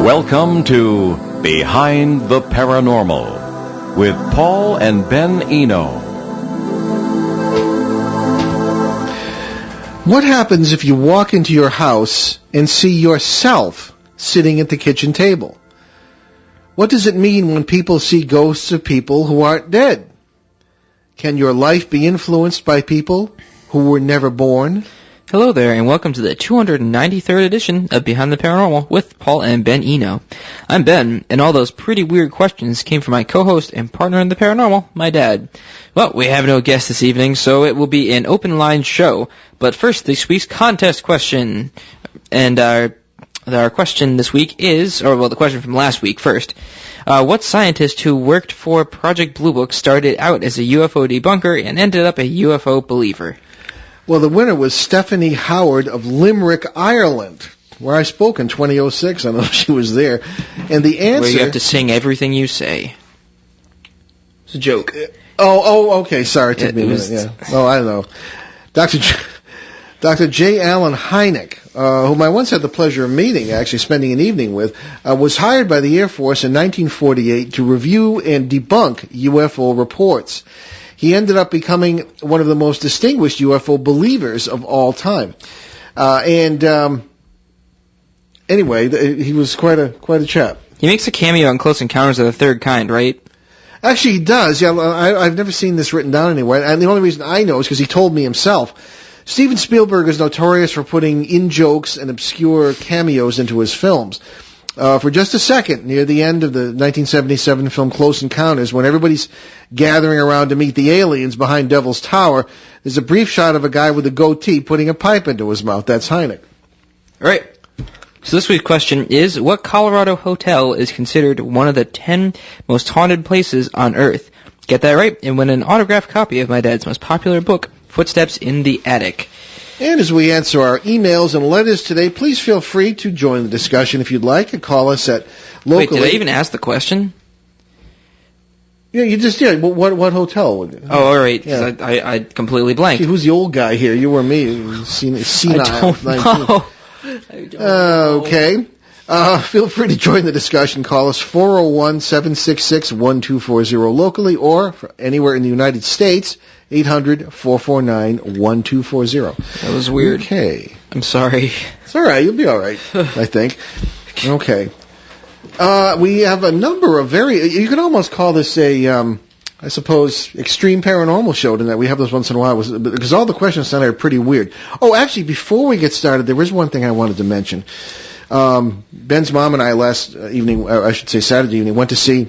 Welcome to Behind the Paranormal with Paul and Ben Eno. What happens if you walk into your house and see yourself sitting at the kitchen table? What does it mean when people see ghosts of people who aren't dead? Can your life be influenced by people who were never born? Hello there, and welcome to the 293rd edition of Behind the Paranormal with Paul and Ben Eno. I'm Ben, and all those pretty weird questions came from my co-host and partner in the paranormal, my dad. Well, we have no guest this evening, so it will be an open-line show. But first, this week's contest question. And our question this week is, the question from last week first. What scientist who worked for Project Blue Book started out as a UFO debunker and ended up a UFO believer? Well, the winner was Stephanie Howard of Limerick, Ireland, where I spoke in 2006. I don't know if she was there. And the answer... Where you have to sing everything you say. It's a joke. Okay. Sorry, it took me a minute. Yeah. Oh, I don't know. Dr. J. Allen Hynek, whom I once had the pleasure of meeting, actually spending an evening with, was hired by the Air Force in 1948 to review and debunk UFO reports. He ended up becoming one of the most distinguished UFO believers of all time. Anyway, he was quite a chap. He makes a cameo in Close Encounters of the Third Kind, right? Actually, he does. Yeah, I've never seen this written down anywhere, and the only reason I know is because he told me himself. Steven Spielberg is notorious for putting in-jokes and obscure cameos into his films. For just a second, near the end of the 1977 film Close Encounters, when everybody's gathering around to meet the aliens behind Devil's Tower, there's a brief shot of a guy with a goatee putting a pipe into his mouth. That's Hynek. All right. So this week's question is, what Colorado hotel is considered one of the 10 most haunted places on Earth? Get that right, and win an autographed copy of my dad's most popular book, Footsteps in the Attic. And as we answer our emails and letters today, please feel free to join the discussion if you'd like and call us at locally. Wait, did I even ask the question? Yeah, you just did. What hotel? Oh, all right. Yeah. I completely blanked. See, who's the old guy here? You or me? Senile. I don't know. Okay. Feel free to join the discussion. Call us 401-766-1240 locally or anywhere in the United States, 800-449-1240. That was weird. Okay. I'm sorry. It's all right. You'll be all right, I think. Okay. We have a number of you can almost call this I suppose, extreme paranormal show tonight. We have those once in a while because all the questions tonight are pretty weird. Oh, actually, before we get started, there is one thing I wanted to mention. Ben's mom and I last evening, I should say Saturday evening, went to see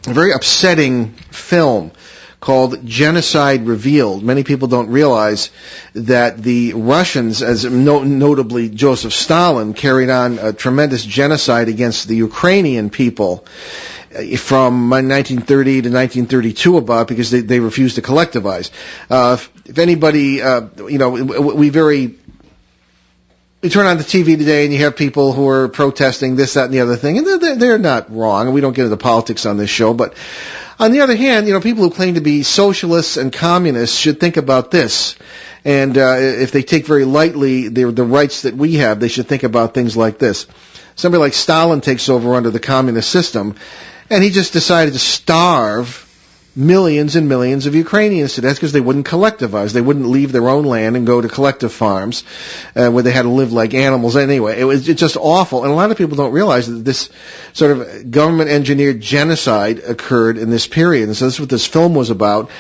a very upsetting film called Genocide Revealed. Many people don't realize that the Russians, as notably Joseph Stalin, carried on a tremendous genocide against the Ukrainian people from 1930 to 1932 about because they refused to collectivize. If anybody, we turn on the TV today and you have people who are protesting this, that, and the other thing, and they're not wrong, and we don't get into politics on this show, but on the other hand, people who claim to be socialists and communists should think about this. And if they take very lightly the rights that we have, they should think about things like this. Somebody like Stalin takes over under the communist system, and he just decided to starve millions and millions of Ukrainians to death because they wouldn't collectivize. They wouldn't leave their own land and go to collective farms where they had to live like animals anyway. It's just awful. And a lot of people don't realize that this sort of government-engineered genocide occurred in this period. And so this is what this film was about.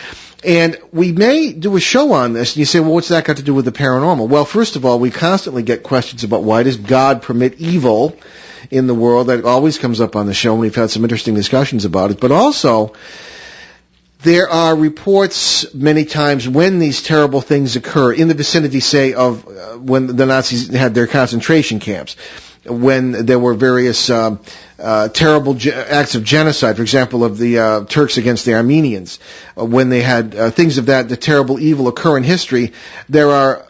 And we may do a show on this. And you say, well, what's that got to do with the paranormal? Well, first of all, we constantly get questions about why does God permit evil in the world. That always comes up on the show, and we've had some interesting discussions about it. But also, there are reports many times when these terrible things occur in the vicinity, say, of when the Nazis had their concentration camps, when there were various terrible acts of genocide, for example, of the Turks against the Armenians, when they had things of the terrible evil occur in history, there are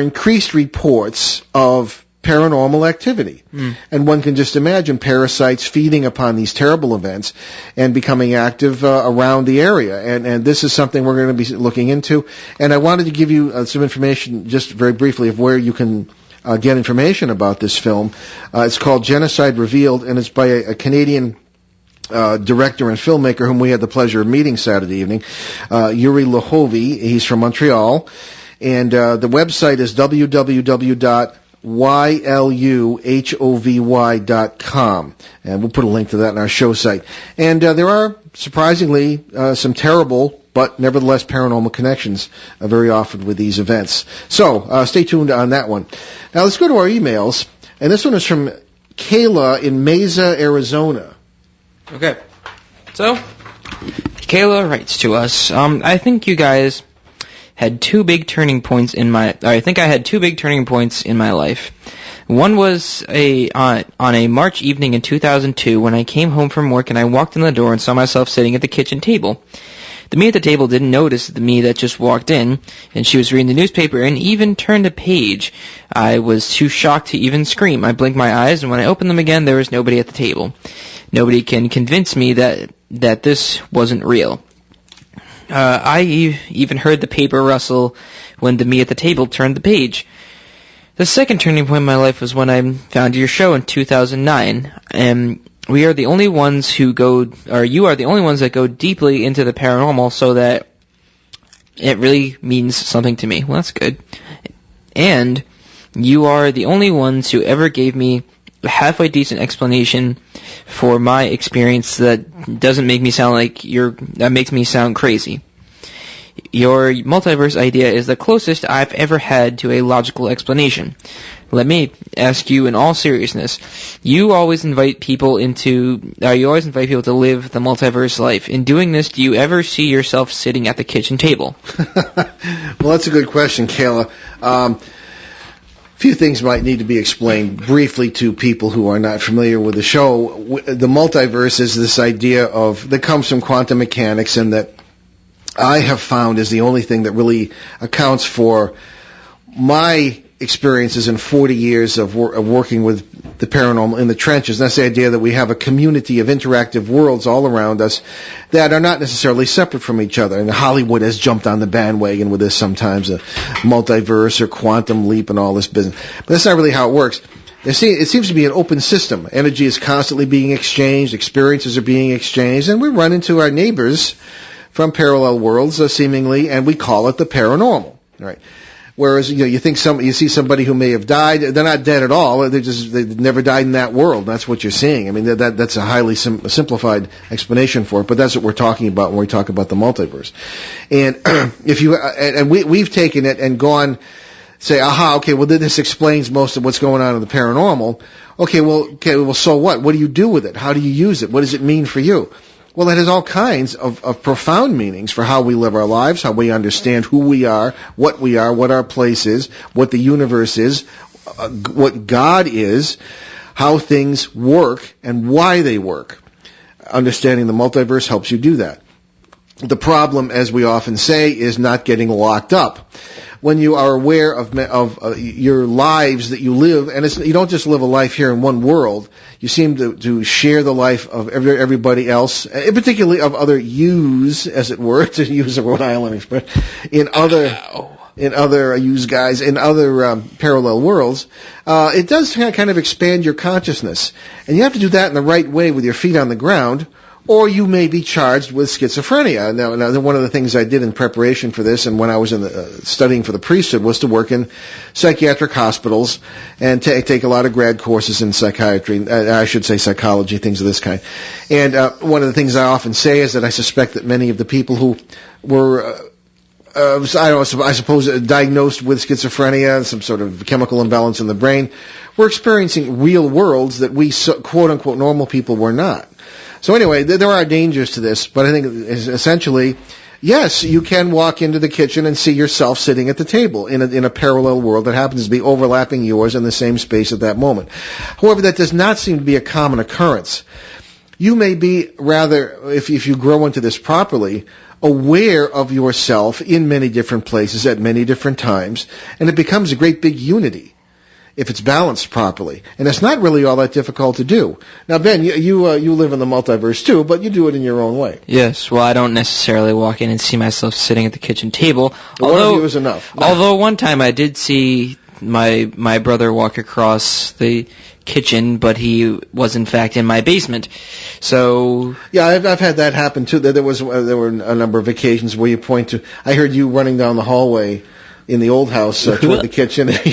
increased reports of paranormal activity. And one can just imagine parasites feeding upon these terrible events and becoming active around the area. And this is something we're going to be looking into. And I wanted to give you some information just very briefly of where you can get information about this film. It's called Genocide Revealed, and it's by a Canadian director and filmmaker whom we had the pleasure of meeting Saturday evening, Yuri Lohovy. He's from Montreal, and the website is www.yluhovy.com, and we'll put a link to that in our show site. And there are surprisingly some terrible but nevertheless paranormal connections very often with these events. So stay tuned on that one. Now let's go to our emails, and this one is from Kayla in Mesa, Arizona. Okay. So, Kayla writes to us, I think you guys had two big turning points in my... I think I had two big turning points in my life. One was on a March evening in 2002 when I came home from work and I walked in the door and saw myself sitting at the kitchen table. The me at the table didn't notice the me that just walked in, and she was reading the newspaper and even turned a page. I was too shocked to even scream. I blinked my eyes, and when I opened them again, there was nobody at the table. Nobody can convince me that this wasn't real. I even heard the paper rustle when the me at the table turned the page. The second turning point in my life was when I found your show in 2009, and you are the only ones that go deeply into the paranormal, so that it really means something to me. Well, that's good. And you are the only ones who ever gave me a halfway decent explanation for my experience that doesn't make me sound like that makes me sound crazy. Your multiverse idea is the closest I've ever had to a logical explanation. Let me ask you in all seriousness, you always invite people to live the multiverse life. In doing this, do you ever see yourself sitting at the kitchen table? Well, that's a good question, Kayla. A few things might need to be explained briefly to people who are not familiar with the show. The multiverse is this idea that comes from quantum mechanics, and that I have found is the only thing that really accounts for my experiences in 40 years of working with the paranormal in the trenches. And that's the idea that we have a community of interactive worlds all around us that are not necessarily separate from each other. And Hollywood has jumped on the bandwagon with this sometimes, a multiverse or quantum leap and all this business. But that's not really how it works. It seems to be an open system. Energy is constantly being exchanged, experiences are being exchanged, and we run into our neighbors from parallel worlds, seemingly, and we call it the paranormal, right? Whereas, you see somebody who may have died, they're not dead at all, they've never died in that world. That's what you're seeing. I mean, that's a highly simplified explanation for it, but that's what we're talking about when we talk about the multiverse. And we've taken it and gone, say, okay, well, this explains most of what's going on in the paranormal. Okay, well, so what? What do you do with it? How do you use it? What does it mean for you? Well, it has all kinds of profound meanings for how we live our lives, how we understand who we are, what our place is, what the universe is, what God is, how things work, and why they work. Understanding the multiverse helps you do that. The problem, as we often say, is not getting locked up. When you are aware of your lives that you live, and you don't just live a life here in one world, you seem to share the life of everybody else, and particularly of other yous, as it were, to use a Rhode Island expression, in other parallel worlds. It does kind of expand your consciousness, and you have to do that in the right way with your feet on the ground, or you may be charged with schizophrenia. Now, one of the things I did in preparation for this, and when I was studying for the priesthood, was to work in psychiatric hospitals and take a lot of grad courses in psychiatry. I should say psychology, things of this kind. And one of the things I often say is that I suspect that many of the people who were I suppose diagnosed with schizophrenia, some sort of chemical imbalance in the brain, were experiencing real worlds that we, quote-unquote, normal people were not. So anyway, there are dangers to this, but I think essentially, yes, you can walk into the kitchen and see yourself sitting at the table in a parallel world that happens to be overlapping yours in the same space at that moment. However, that does not seem to be a common occurrence. You may be rather, if you grow into this properly, aware of yourself in many different places at many different times, and it becomes a great big unity if it's balanced properly. And it's not really all that difficult to do. Now, Ben, you live in the multiverse too, but you do it in your own way. Yes, well, I don't necessarily walk in and see myself sitting at the kitchen table. One of you is enough. Although one time I did see my brother walk across the kitchen, but he was in fact in my basement. So yeah, I've had that happen too. There were a number of occasions where you point to. I heard you running down the hallway in the old house toward the kitchen. And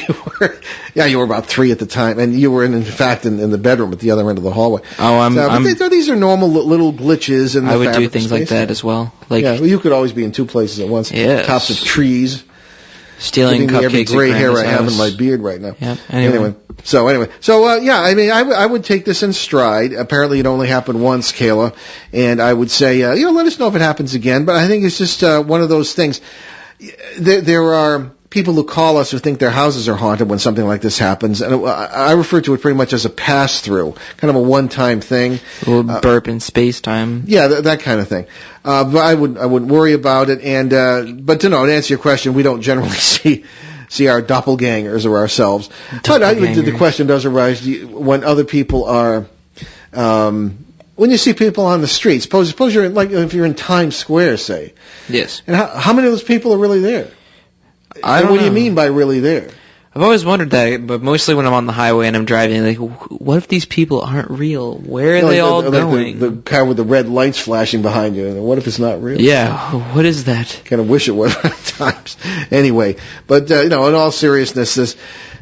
you were about 3 at the time, and you were in fact in the bedroom at the other end of the hallway. Oh, these are normal little glitches in the I would do fabric things space. like that as well. Like, yeah, well, you could always be in 2 places at once. Yes. Tops of trees. Stealing Giving me every cupcakes gray at hair I Grandma's have in house. my beard right now. Yep. Anyway. So I mean, I would take this in stride. Apparently, it only happened once, Kayla, and I would say, let us know if it happens again. But I think it's just one of those things. There are people who call us who think their houses are haunted when something like this happens, and I refer to it pretty much as a pass-through, kind of a one-time thing. A little burp in space-time. Yeah, that kind of thing. But I wouldn't worry about it. And but to answer your question, we don't generally see our doppelgangers or ourselves. But the question does arise when other people are. When you see people on the street, suppose you're if you're in Times Square, say. Yes. And how many of those people are really there? What do you mean by really there? I've always wondered that, but mostly when I'm on the highway and I'm driving, like, what if these people aren't real? Where are they all going? The car with the red lights flashing behind you. And what if it's not real? Yeah, what is that? Kind of wish it was at times. Anyway, but in all seriousness,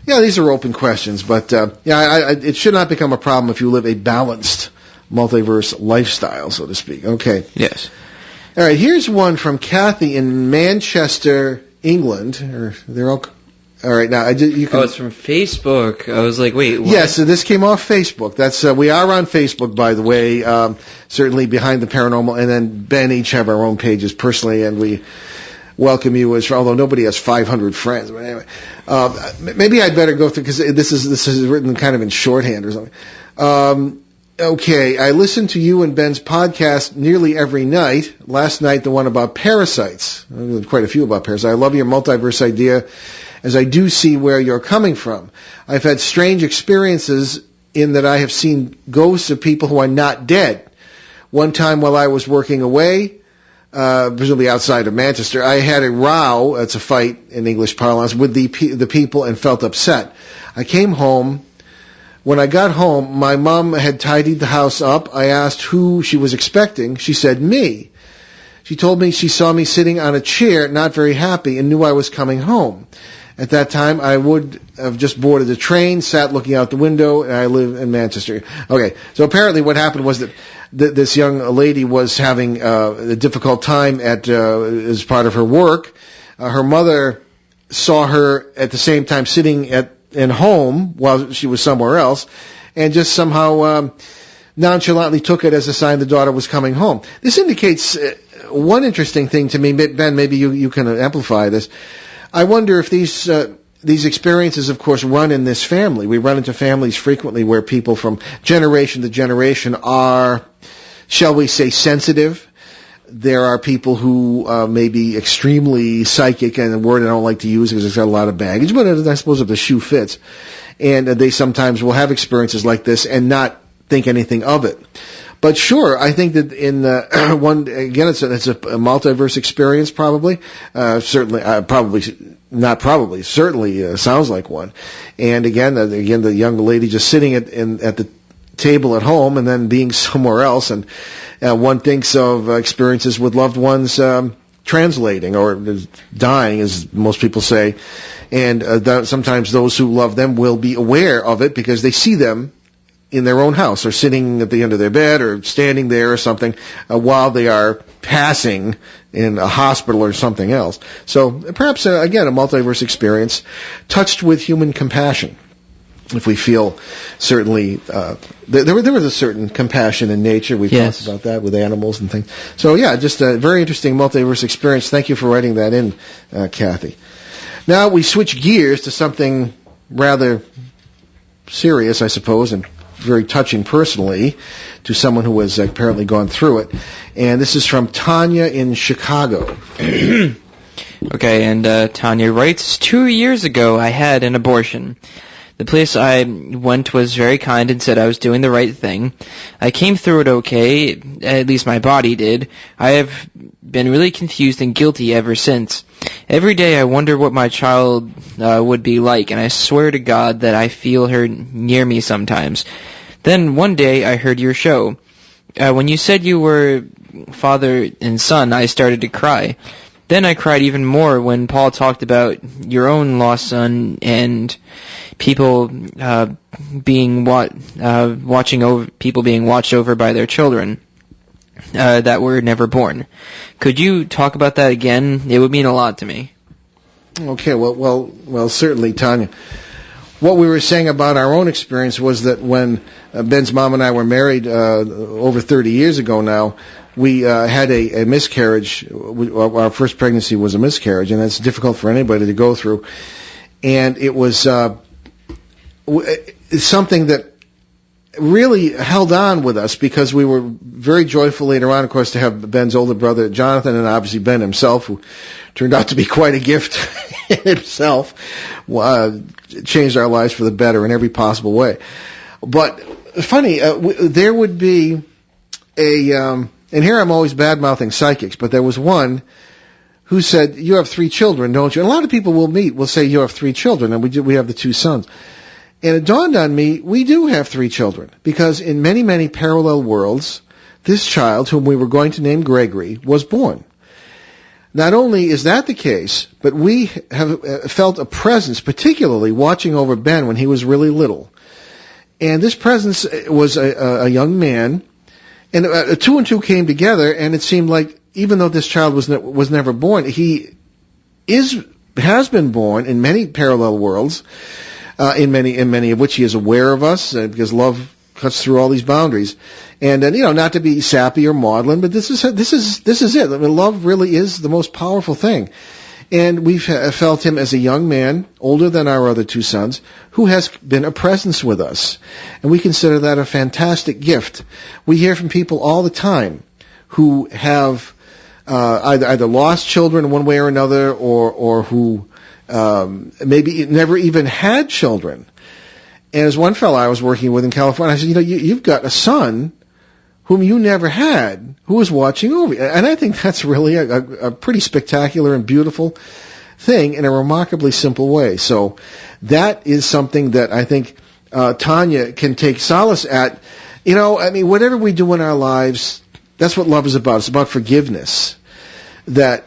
these are open questions. But it should not become a problem if you live a balanced multiverse lifestyle, so to speak. Okay. Yes. All right. Here's one from Kathy in Manchester, England. They're all right. Now you can. Oh, it's from Facebook. I was like, wait. What? Yes, so this came off Facebook. That's we are on Facebook, by the way. Certainly Behind the Paranormal, and then Ben each have our own pages personally, and we welcome you although nobody has 500 friends. But anyway, maybe I'd better go through because this is written kind of in shorthand or something. Okay, I listen to you and Ben's podcast nearly every night. Last night, the one about parasites. Quite a few about parasites. I love your multiverse idea, as I do see where you're coming from. I've had strange experiences in that I have seen ghosts of people who are not dead. One time while I was working away, presumably outside of Manchester, I had a row, it's a fight in English parlance, with the people and felt upset. I came home. When I got home, my mom had tidied the house up. I asked who she was expecting. She said me. She told me she saw me sitting on a chair, not very happy, and knew I was coming home. At that time, I would have just boarded the train, sat looking out the window, and I live in Manchester. Okay, so apparently what happened was that this young lady was having a difficult time as part of her work. Her mother saw her at the same time sitting in home while she was somewhere else, and just somehow nonchalantly took it as a sign the daughter was coming home. This indicates one interesting thing to me. Ben, maybe you can amplify this. I wonder if these experiences, of course, run in this family. We run into families frequently where people from generation to generation are, shall we say, sensitive. There are people who may be extremely psychic, and a word I don't like to use because it's got a lot of baggage, but I suppose if the shoe fits. And they sometimes will have experiences like this and not think anything of it. But sure, I think that in one, again, it's a multiverse experience probably. Certainly sounds like one. And again, the young lady just sitting at the table at home and then being somewhere else, and one thinks of experiences with loved ones translating or dying, as most people say, and sometimes those who love them will be aware of it because they see them in their own house or sitting at the end of their bed or standing there or something while they are passing in a hospital or something else. So perhaps, again, a multiverse experience touched with human compassion. If we feel certainly there was a certain compassion in nature. We've talked about that with animals and things. So yeah, just a very interesting multiverse experience. Thank you for writing that in, Kathy. Now we switch gears to something rather serious, I suppose, and very touching personally to someone who has apparently gone through it. And this is from Tanya in Chicago. Okay, and Tanya writes, 2 years ago I had an abortion. The place I went was very kind and said I was doing the right thing. I came through it okay, at least my body did. I have been really confused and guilty ever since. Every day I wonder what my child would be like, and I swear to God that I feel her near me sometimes. Then one day I heard your show. When you said you were father and son, I started to cry. Then I cried even more when Paul talked about your own lost son and people being watching over people being watched over by their children that were never born. Could you talk about that again? It would mean a lot to me. Okay, well, certainly, Tanya. What we were saying about our own experience was that when Ben's mom and I were married over 30 years ago now, we had a miscarriage. Our first pregnancy was a miscarriage, and that's difficult for anybody to go through. And it was something that really held on with us because we were very joyful later on, of course, to have Ben's older brother, Jonathan, and obviously Ben himself, who turned out to be quite a gift in himself, changed our lives for the better in every possible way. But funny, there would be and here I'm always bad-mouthing psychics, but there was one who said, you have 3 children, don't you? And a lot of people will say, you have 3 children, and we have the 2 sons. And it dawned on me, we do have 3 children, because in many, many parallel worlds, this child, whom we were going to name Gregory, was born. Not only is that the case, but we have felt a presence, particularly watching over Ben when he was really little. And this presence was a young man, and 2 and 2 came together, and it seemed like even though this child was never born, he has been born in many parallel worlds, in many of which he is aware of us, because love cuts through all these boundaries. And not to be sappy or maudlin, but this is it. I mean, love really is the most powerful thing. And we've felt him as a young man, older than our other 2 sons, who has been a presence with us. And we consider that a fantastic gift. We hear from people all the time who have either lost children one way or another, or who maybe never even had children. And as one fellow I was working with in California, I said, you've got a son whom you never had, who was watching over you. And I think that's really a pretty spectacular and beautiful thing in a remarkably simple way. So that is something that I think Tanya can take solace at. Whatever we do in our lives, that's what love is about. It's about forgiveness. That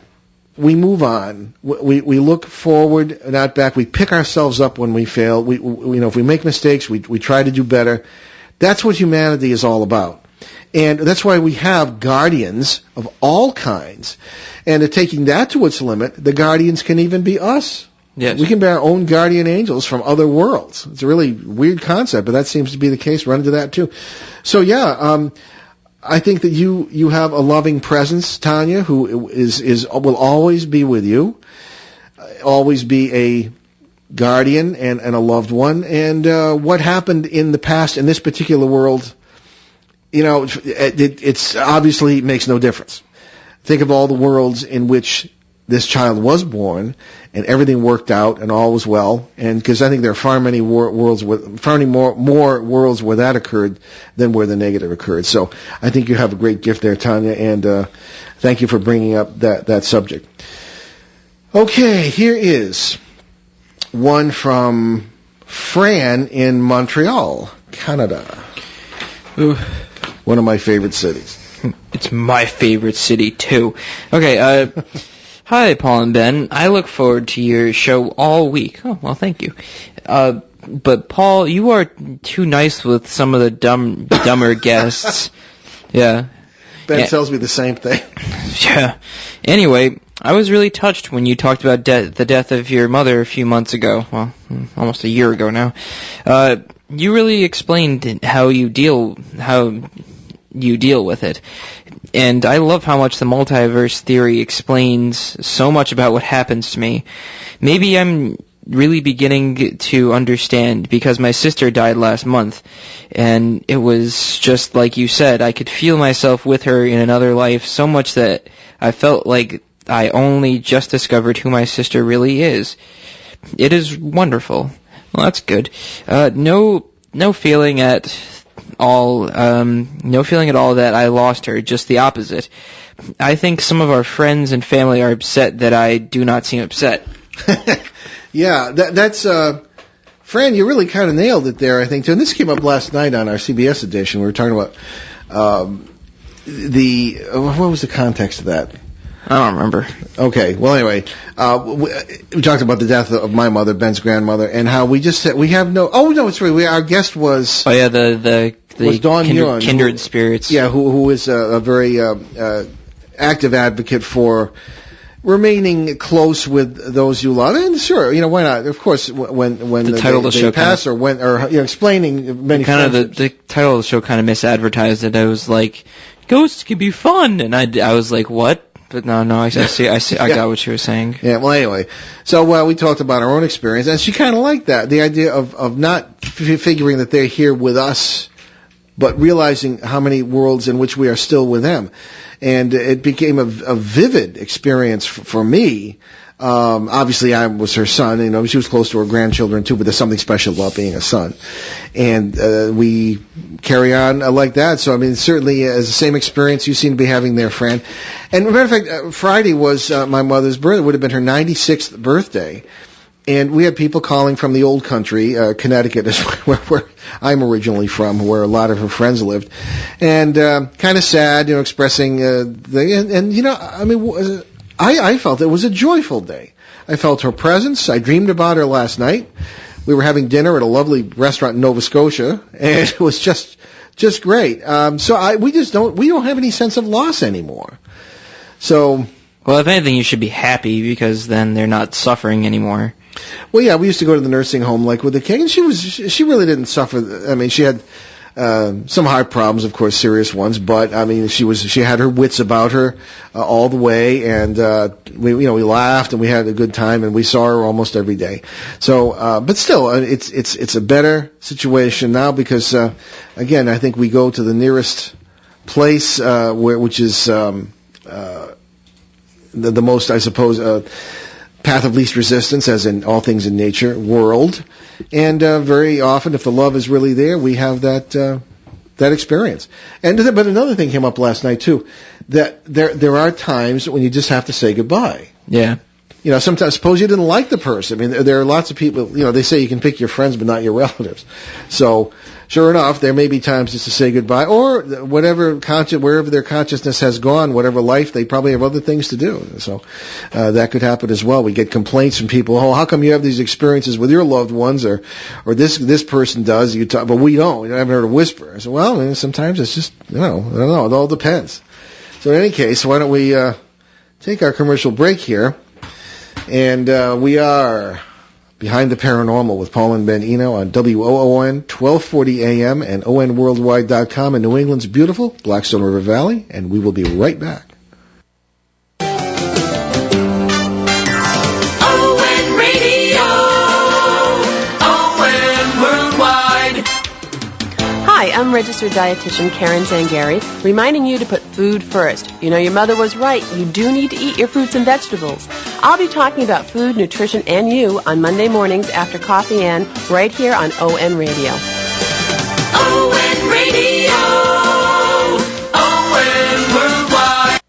we move on. We look forward, not back. We pick ourselves up when we fail. If we make mistakes, we try to do better. That's what humanity is all about. And that's why we have guardians of all kinds. And taking that to its limit, the guardians can even be us. Yes. We can be our own guardian angels from other worlds. It's a really weird concept, but that seems to be the case. Run into that too. So I think that you have a loving presence, Tanya, who will always be with you, always be a guardian and a loved one. And what happened in the past in this particular world, it's obviously makes no difference. Think of all the worlds in which this child was born and everything worked out and all was well. And because I think there are far many more worlds where that occurred than where the negative occurred. So I think you have a great gift there, Tanya, and thank you for bringing up that subject. Okay, here is one from Fran in Montreal, Canada. Ooh. One of my favorite cities. It's my favorite city, too. Okay, hi, Paul and Ben. I look forward to your show all week. Oh, well, thank you. But, Paul, you are too nice with some of the dumber guests. Yeah. Ben tells me the same thing. Yeah. Anyway, I was really touched when you talked about the death of your mother a few months ago. Well, almost a year ago now. You really explained how you deal with it. And I love how much the multiverse theory explains so much about what happens to me. Maybe I'm really beginning to understand because my sister died last month, and it was just like you said, I could feel myself with her in another life so much that I felt like I only just discovered who my sister really is. It is wonderful. Well, that's good. No feeling at all. No feeling at all that I lost her. Just the opposite. I think some of our friends and family are upset that I do not seem upset. Yeah, that's Fran, you really kind of nailed it there, I think, too. And this came up last night on our CBS edition. We were talking about what was the context of that? I don't remember. Okay, well, anyway, we talked about the death of my mother, Ben's grandmother, and how we just said we have no. Oh no, it's right. Our guest was. Oh yeah, the Dawn Huron, kindred spirits. Yeah, who is a very active advocate for remaining close with those you love. And sure, why not? Of course, when the title of the show pass explaining many kind of the title of the show kind of misadvertised it. I was like, ghosts can be fun, and I was like, what? But no, I see, I got what she was saying. Yeah, well, anyway, so we talked about our own experience, and she kind of liked that, the idea of not figuring that they're here with us, but realizing how many worlds in which we are still with them. And it became a vivid experience for me. Obviously, I was her son. She was close to her grandchildren too, but there's something special about being a son. And we carry on like that. So, I mean, certainly as the same experience you seem to be having there, Fran. And as a matter of fact, Friday was my mother's birthday. It would have been her 96th birthday. And we had people calling from the old country, Connecticut is where I'm originally from, where a lot of her friends lived. And kind of sad, expressing I felt it was a joyful day. I felt her presence. I dreamed about her last night. We were having dinner at a lovely restaurant in Nova Scotia, and it was just great. We don't have any sense of loss anymore. So, well, if anything, you should be happy because then they're not suffering anymore. Well, yeah, we used to go to the nursing home like with the king, and she really didn't suffer. I mean, she had some heart problems, of course, serious ones, but I mean, she had her wits about her all the way, and we laughed and we had a good time, and we saw her almost every day. So, but still, it's a better situation now because again, I think we go to the nearest place which is the most, I suppose, path of least resistance, as in all things in nature, world. And very often, if the love is really there, we have that experience. But another thing came up last night too, that there are times when you just have to say goodbye. Yeah. Sometimes, suppose you didn't like the person. I mean, there are lots of people, they say you can pick your friends but not your relatives. So, sure enough, there may be times just to say goodbye, or wherever their consciousness has gone, whatever life, they probably have other things to do. So, that could happen as well. We get complaints from people, oh, how come you have these experiences with your loved ones, or this person does, but we don't. I haven't heard a whisper. I said, well, sometimes it's just, I don't know, it all depends. So in any case, why don't we, take our commercial break here. And we are Behind the Paranormal with Paul and Ben Eno on WOON 1240 AM and ONWorldwide.com in New England's beautiful Blackstone River Valley. And we will be right back. ON Radio, ON Worldwide. Hi, I'm registered dietitian Karen Zangari, reminding you to put food first. Your mother was right. You do need to eat your fruits and vegetables. I'll be talking about food, nutrition, and you on Monday mornings after Coffee and right here on ON Radio. ON Radio, ON Worldwide.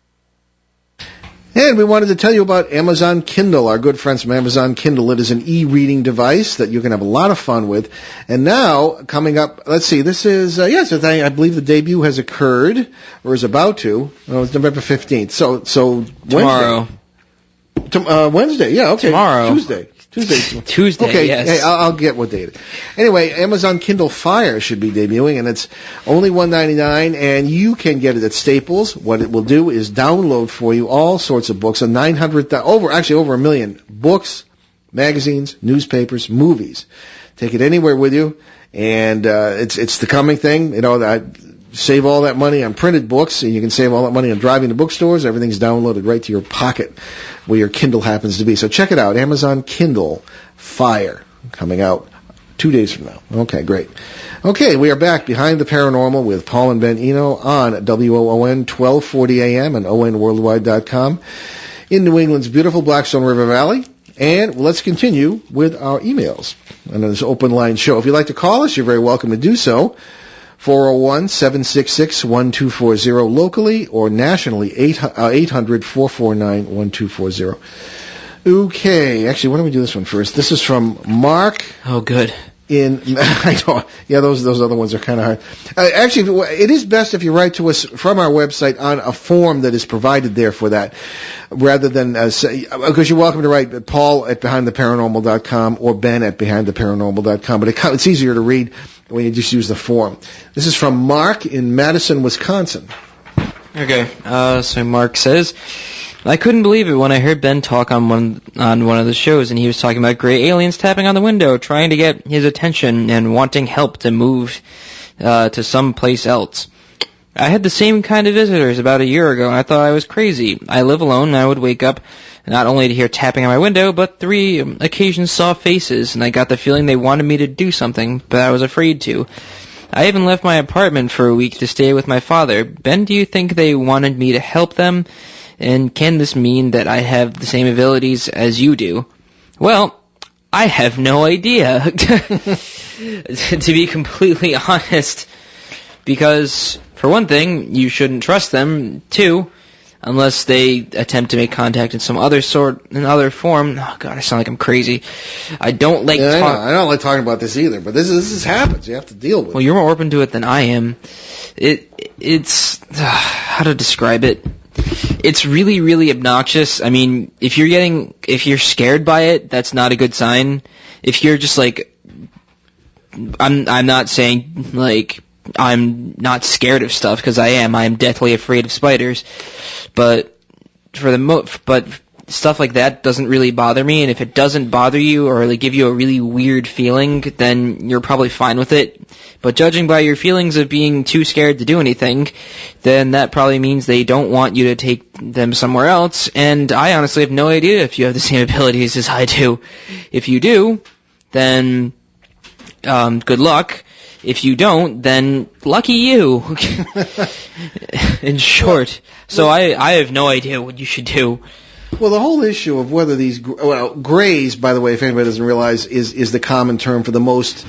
And we wanted to tell you about Amazon Kindle, our good friends from Amazon Kindle. It is an e-reading device that you can have a lot of fun with. And now, coming up, let's see, this is, I believe the debut has occurred, or is about to. Oh, it's November 15th. So Tomorrow. Wednesday, yeah, okay. Tomorrow. Tuesday. Okay, yes. Hey, I'll get what date. Anyway, Amazon Kindle Fire should be debuting, and it's only $1.99, and you can get it at Staples. What it will do is download for you all sorts of books, over 1 million books, magazines, newspapers, movies. Take it anywhere with you, and it's the coming thing. Save all that money on printed books, and you can save all that money on driving to bookstores. Everything's downloaded right to your pocket where your Kindle happens to be. So check it out, Amazon Kindle Fire, coming out 2 days from now. Okay, great. Okay, we are back Behind the Paranormal with Paul and Ben Eno on WOON 1240 AM and ONWorldwide.com in New England's beautiful Blackstone River Valley. And let's continue with our emails on this open line show. If you'd like to call us, you're very welcome to do so. 401-766-1240 locally or nationally, 800-449-1240. Okay, actually, why don't we do this one first? This is from Mark. Oh, good. I know, yeah, those other ones are kind of hard. Actually, it is best if you write to us from our website on a form that is provided there for that, rather than because you're welcome to write Paul at BehindTheParanormal.com or Ben at BehindTheParanormal.com, but it's easier to read when you just use the form. This is from Mark in Madison, Wisconsin. Okay, so Mark says, I couldn't believe it when I heard Ben talk on one of the shows, and he was talking about gray aliens tapping on the window, trying to get his attention and wanting help to move to someplace else. I had the same kind of visitors about a year ago, and I thought I was crazy. I live alone, and I would wake up not only to hear tapping on my window, but 3 occasions saw faces, and I got the feeling they wanted me to do something, but I was afraid to. I even left my apartment for a week to stay with my father. Ben, do you think they wanted me to help them? And can this mean that I have the same abilities as you do? Well, I have no idea, to be completely honest. Because, for one thing, you shouldn't trust them. 2, unless they attempt to make contact in some other form. Oh, God, I sound like I'm crazy. I don't like I don't like talking about this either, but this happens. You have to deal with it. Well, you're more open to it than I am. It's how to describe it? It's really, really obnoxious. I mean, if you're scared by it, that's not a good sign. If you're just like, I'm not saying like I'm not scared of stuff, because I am. I am deathly afraid of spiders, but but stuff like that doesn't really bother me. And if it doesn't bother you or like give you a really weird feeling, then you're probably fine with it. But judging by your feelings of being too scared to do anything, then that probably means they don't want you to take them somewhere else. And I honestly have no idea if you have the same abilities as I do. If you do, then good luck. If you don't, then lucky you. In short. So I have no idea what you should do. Well, the whole issue of whether these grays, by the way, if anybody doesn't realize, is the common term for the most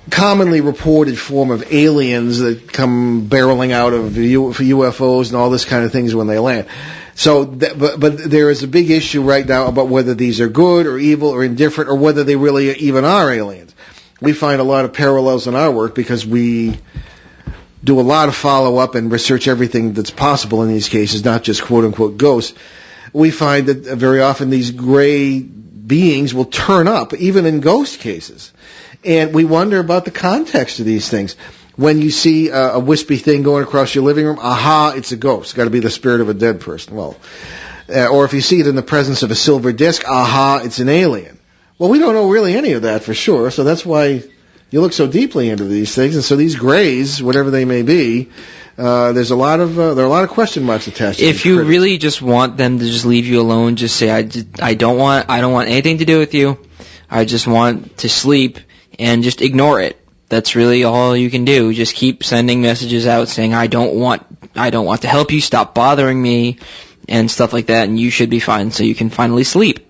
commonly reported form of aliens that come barreling out of UFOs and all this kind of things when they land. So, but there is a big issue right now about whether these are good or evil or indifferent, or whether they really even are aliens. We find a lot of parallels in our work because we do a lot of follow-up and research everything that's possible in these cases, not just quote-unquote ghosts. We find that very often these gray beings will turn up, even in ghost cases. And we wonder about the context of these things. When you see a wispy thing going across your living room, aha, it's a ghost. It's got to be the spirit of a dead person. Well, or if you see it in the presence of a silver disc, aha, it's an alien. Well, we don't know really any of that for sure, so that's why you look so deeply into these things. And so these grays, whatever they may be, there are a lot of question marks attached to If you really just want them to just leave you alone, just say, I don't want anything to do with you. I just want to sleep, and just ignore it. That's really all you can do. Just keep sending messages out saying, I don't want to help you, stop bothering me, and stuff like that, and you should be fine, so you can finally sleep.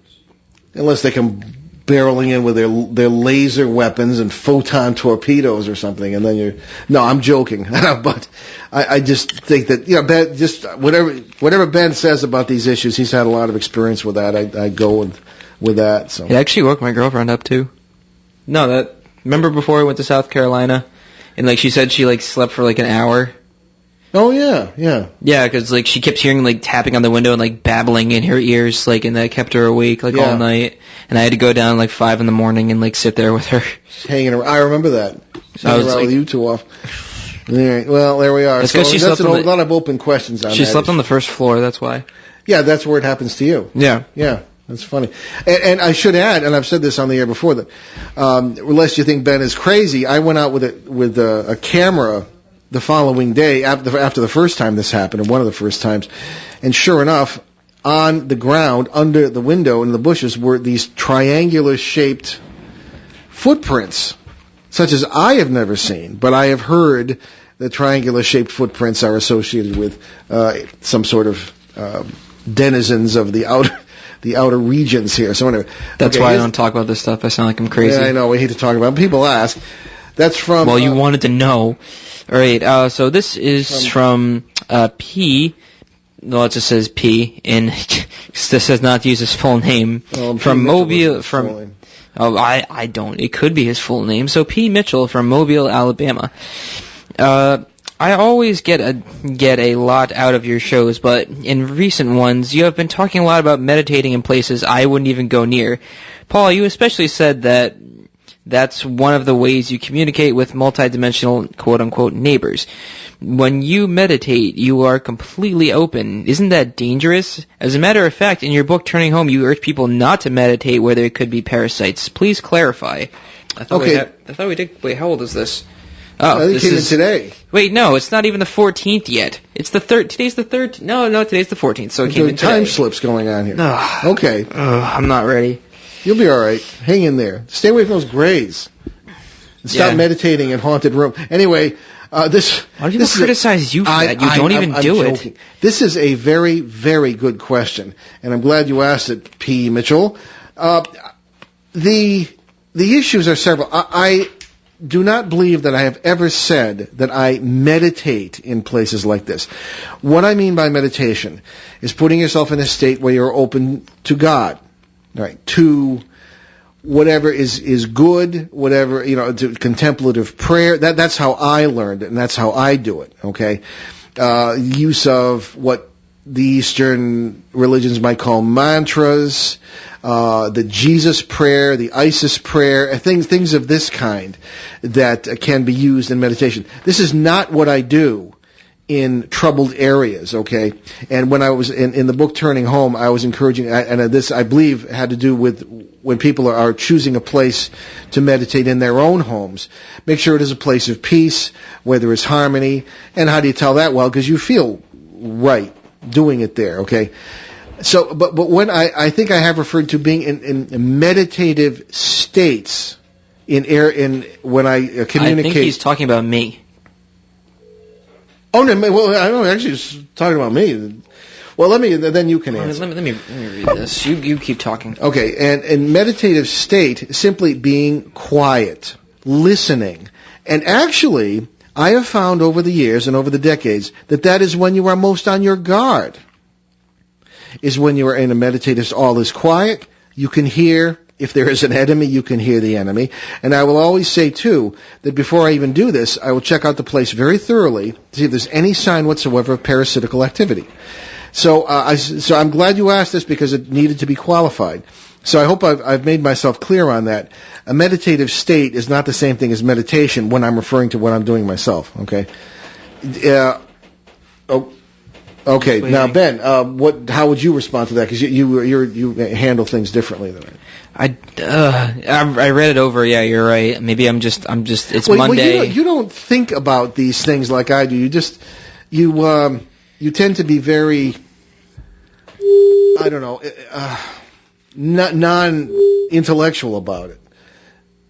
Unless they come barreling in with their laser weapons and photon torpedoes or something, and then no, I'm joking. But I just think that, Ben, just whatever Ben says about these issues, he's had a lot of experience with that. I go with that. So it actually woke my girlfriend up too. No, remember before I went to South Carolina, and she said she slept for an hour. Oh yeah. Yeah, because she kept hearing tapping on the window and babbling in her ears, and that kept her awake all night. And I had to go down 5 in the morning and sit there with her. Just hanging around. I remember that. Hanging around with you two off. All right. Well, there we are. That's because a lot of open questions on that. She slept on the first floor. That's why. Yeah, that's where it happens to you. Yeah. That's funny. And I should add, and I've said this on the air before, that unless you think Ben is crazy, I went out with a camera the following day after the first time this happened, or one of the first times, and sure enough, on the ground under the window in the bushes were these triangular-shaped footprints, such as I have never seen, but I have heard that triangular-shaped footprints are associated with some sort of denizens of the the outer regions here. So anyway, That's why I don't talk about this stuff. I sound like I'm crazy. Yeah, I know. We hate to talk about it. People ask. That's from... Well, you wanted to know. All right, so this is from P. No, it just says P, and this says not to use his full name. From Mobile... Oh, I don't. It could be his full name. So P. Mitchell from Mobile, Alabama. I always get a lot out of your shows, but in recent ones, you have been talking a lot about meditating in places I wouldn't even go near. Paul, you especially said that that's one of the ways you communicate with multidimensional quote-unquote neighbors. When you meditate, you are completely open. Isn't that dangerous? As a matter of fact, in your book, Turning Home, you urge people not to meditate where there could be parasites. Please clarify. I thought we did. Wait, how old is this? Oh, this is today. Wait, no, it's not even the 14th yet. It's the third. Today's the third. No, today's the 14th. So it came in today. Time slips going on here. Okay. I'm not ready. You'll be all right. Hang in there. Stay away from those grays. And stop meditating in haunted room. Anyway, this. Why do people criticize you for that? You don't even do it. This is a very, very good question, and I'm glad you asked it, P. Mitchell. The issues are several. I do not believe that I have ever said that I meditate in places like this. What I mean by meditation is putting yourself in a state where you're open to God, right? To whatever is good, whatever, to contemplative prayer. That's how I learned it, and that's how I do it, okay? Use of what the Eastern religions might call mantras, the Jesus prayer, the Isis prayer, things of this kind that can be used in meditation. This is not what I do in troubled areas, okay? And when I was in the book Turning Home, I was encouraging, and this I believe had to do with when people are choosing a place to meditate in their own homes. Make sure it is a place of peace, where there is harmony. And how do you tell that? Well, because you feel right doing it there, okay? So, but when I think I have referred to being in meditative states when I communicate. I think he's talking about me. Oh no! Well, I don't actually was talking about me. Well, then you can answer. Let me read this. You keep talking. Okay, and in meditative state, simply being quiet, listening, and actually, I have found over the years and over the decades that is when you are most on your guard. Is when you are in a meditative, all is quiet. You can hear. If there is an enemy, you can hear the enemy. And I will always say, too, that before I even do this, I will check out the place very thoroughly to see if there's any sign whatsoever of parasitical activity. So I'm glad you asked this because it needed to be qualified. So I hope I've made myself clear on that. A meditative state is not the same thing as meditation when I'm referring to what I'm doing myself, okay? Okay, now Ben, how would you respond to that? Because you handle things differently than I. I read it over. Yeah, you're right. Maybe I'm just. It's Monday. Well, you don't think about these things like I do. You tend to be very, I don't know, non-intellectual about it.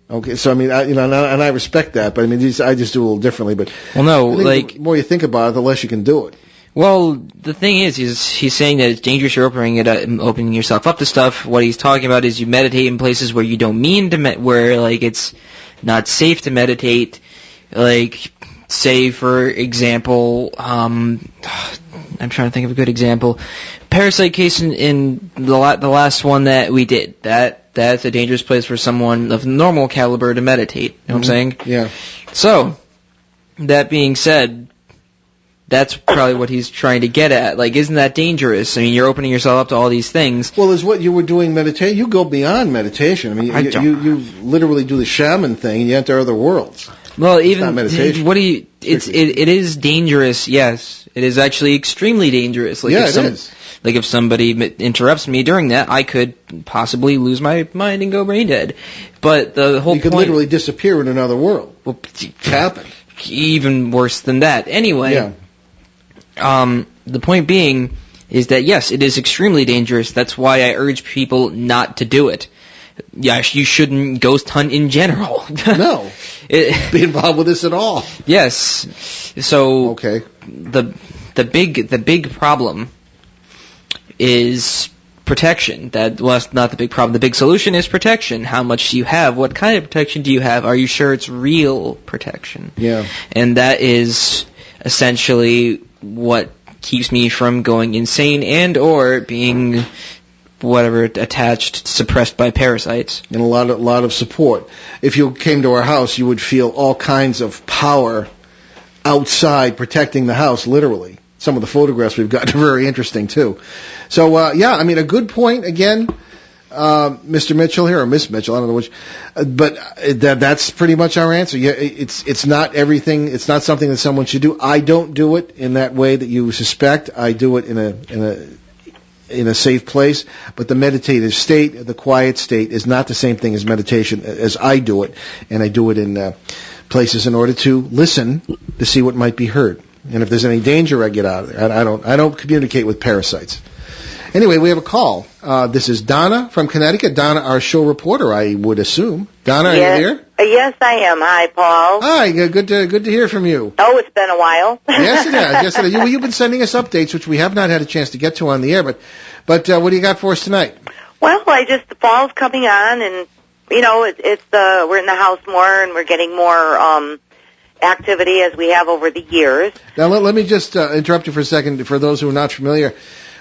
Okay, so I mean, and I respect that, but I mean, I just do a little differently. But well, no, the more you think about it, the less you can do it. Well, the thing is, he's saying that it's dangerous. You're opening yourself up to stuff. What he's talking about is you meditate in places where you don't mean to, where it's not safe to meditate. Like, say for example, I'm trying to think of a good example. Parasite case in the last one that we did. That's a dangerous place for someone of normal caliber to meditate. You know what I'm saying? Yeah. So, that being said, that's probably what he's trying to get at. Isn't that dangerous? I mean, you're opening yourself up to all these things. Well, is what you were doing meditation? You go beyond meditation. I mean, you literally do the shaman thing, and you enter other worlds. Well, it's not meditation. It is dangerous. Yes, it is actually extremely dangerous. It is. If somebody interrupts me during that, I could possibly lose my mind and go brain dead. But the whole you could literally disappear in another world. Well, it's happened. Even worse than that. Anyway. Yeah. The point being is that, yes, it is extremely dangerous. That's why I urge people not to do it. Yeah, you shouldn't ghost hunt in general. No. Be involved with this at all. Yes. So okay. The big problem is protection. That's not the big problem. The big solution is protection. How much do you have? What kind of protection do you have? Are you sure it's real protection? Yeah. And that is essentially what keeps me from going insane and or being whatever attached, suppressed by parasites. And a lot of support. If you came to our house, you would feel all kinds of power outside protecting the house, literally. Some of the photographs we've gotten are very interesting, too. So, a good point, again, Mr. Mitchell here, or Miss Mitchell, I don't know which, but that's pretty much our answer. Yeah, it's not everything, it's not something that someone should do. I don't do it in that way that you suspect. I do it in a safe place, but the meditative state, the quiet state, is not the same thing as meditation as I do it, and I do it in places in order to listen to see what might be heard. And if there's any danger, I get out of there. I don't communicate with parasites. Anyway, we have a call. This is Donna from Connecticut. Donna, our show reporter, I would assume. Donna, yes. Are you there? Yes, I am. Hi, Paul. Hi, good to hear from you. Oh, it's been a while. Yes, it has. Yes, it has. You've been sending us updates, which we have not had a chance to get to on the air. But what do you got for us tonight? Well, the fall's coming on, and we're in the house more, and we're getting more activity as we have over the years. Now, let me just interrupt you for a second. For those who are not familiar,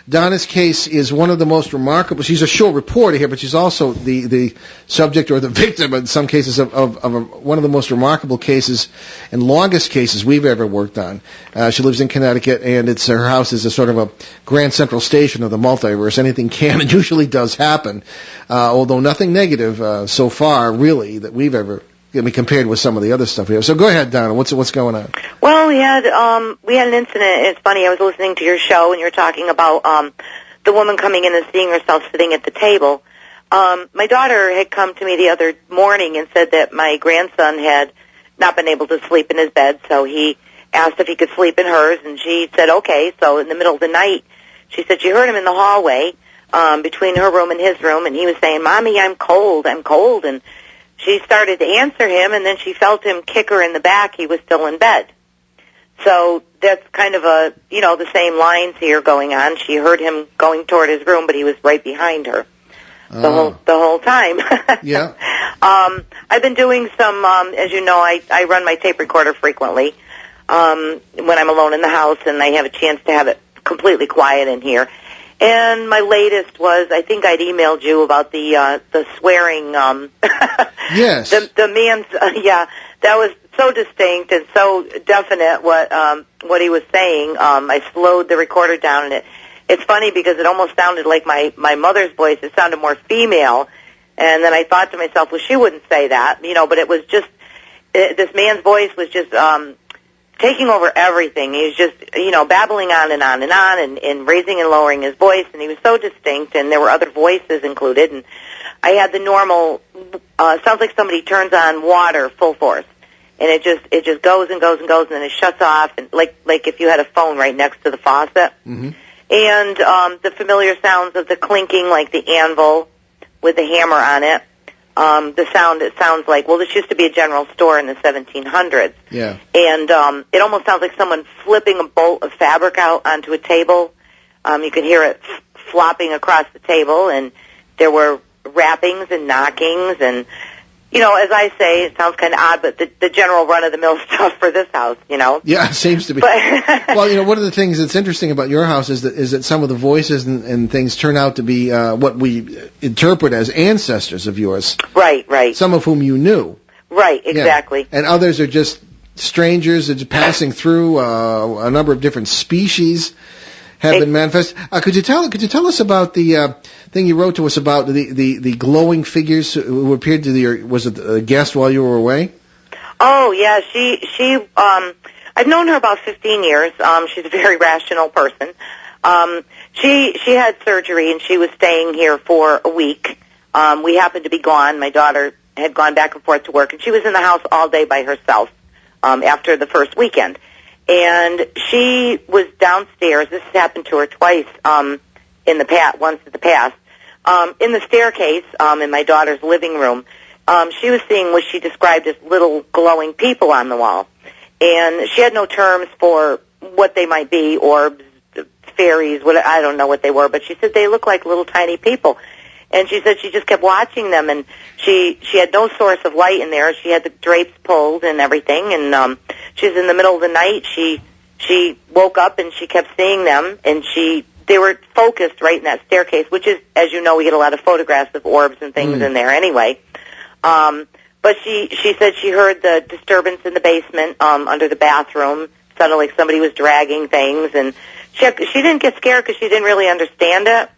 Donna's case is one of the most remarkable. She's a show reporter here, but she's also the subject or the victim in some cases of one of the most remarkable cases and longest cases we've ever worked on. She lives in Connecticut, and her house is a sort of a Grand Central Station of the multiverse. Anything can and usually does happen, although nothing negative so far, really, that we've ever compared with some of the other stuff here. So go ahead, Donna. What's going on? Well, we had an incident. It's funny. I was listening to your show, and you're talking about the woman coming in and seeing herself sitting at the table. My daughter had come to me the other morning and said that my grandson had not been able to sleep in his bed, so he asked if he could sleep in hers, and she said okay. So in the middle of the night, she said she heard him in the hallway between her room and his room, and he was saying, "Mommy, I'm cold, and she started to answer him, and then she felt him kick her in the back. He was still in bed. So that's kind of the same lines here going on. She heard him going toward his room, but he was right behind her the whole time. Yeah. I've been doing some, as you know, I run my tape recorder frequently when I'm alone in the house, and I have a chance to have it completely quiet in here. And my latest was, I think I'd emailed you about the swearing. Yes. The man's, that was so distinct and so definite what he was saying. I slowed the recorder down, and it's funny because it almost sounded like my mother's voice. It sounded more female, and then I thought to myself, well, she wouldn't say that, but it was just, this man's voice was just, taking over everything. He was just, babbling on and on and on and raising and lowering his voice, and he was so distinct, and there were other voices included, and I had the normal, sounds like somebody turns on water full force, and it just goes and goes and goes, and then it shuts off, and like if you had a phone right next to the faucet. Mm-hmm. And the familiar sounds of the clinking, like the anvil with the hammer on it. It sounds like, well, this used to be a general store in the 1700s. Yeah. And it almost sounds like someone flipping a bolt of fabric out onto a table. You could hear it flopping across the table, and there were rappings and knockings, and, as I say, it sounds kind of odd, but the general run-of-the-mill stuff for this house, Yeah, it seems to be. Well, one of the things that's interesting about your house is that some of the voices and things turn out to be what we interpret as ancestors of yours. Right. Some of whom you knew. Right, exactly. Yeah. And others are just strangers that are passing through a number of different species have been manifest. Could you tell us about the thing you wrote to us about the glowing figures who appeared to was it a guest while you were away? Oh yeah, she I've known her about 15 years. She's a very rational person. She had surgery, and she was staying here for a week. We happened to be gone. My daughter had gone back and forth to work, and she was in the house all day by herself after the first weekend. And she was downstairs. This has happened to her twice in the past, once in the past. In the staircase in my daughter's living room, she was seeing what she described as little glowing people on the wall. And she had no terms for what they might be, orbs, fairies. I don't know what they were, but she said they look like little tiny people. And she said she just kept watching them, and she had no source of light in there. She had the drapes pulled and everything, and she was in the middle of the night. She woke up and she kept seeing them, and they were focused right in that staircase, which is, as you know, we get a lot of photographs of orbs and things in there anyway. But she said she heard the disturbance in the basement under the bathroom. Sounded like somebody was dragging things, and she didn't get scared because she didn't really understand it.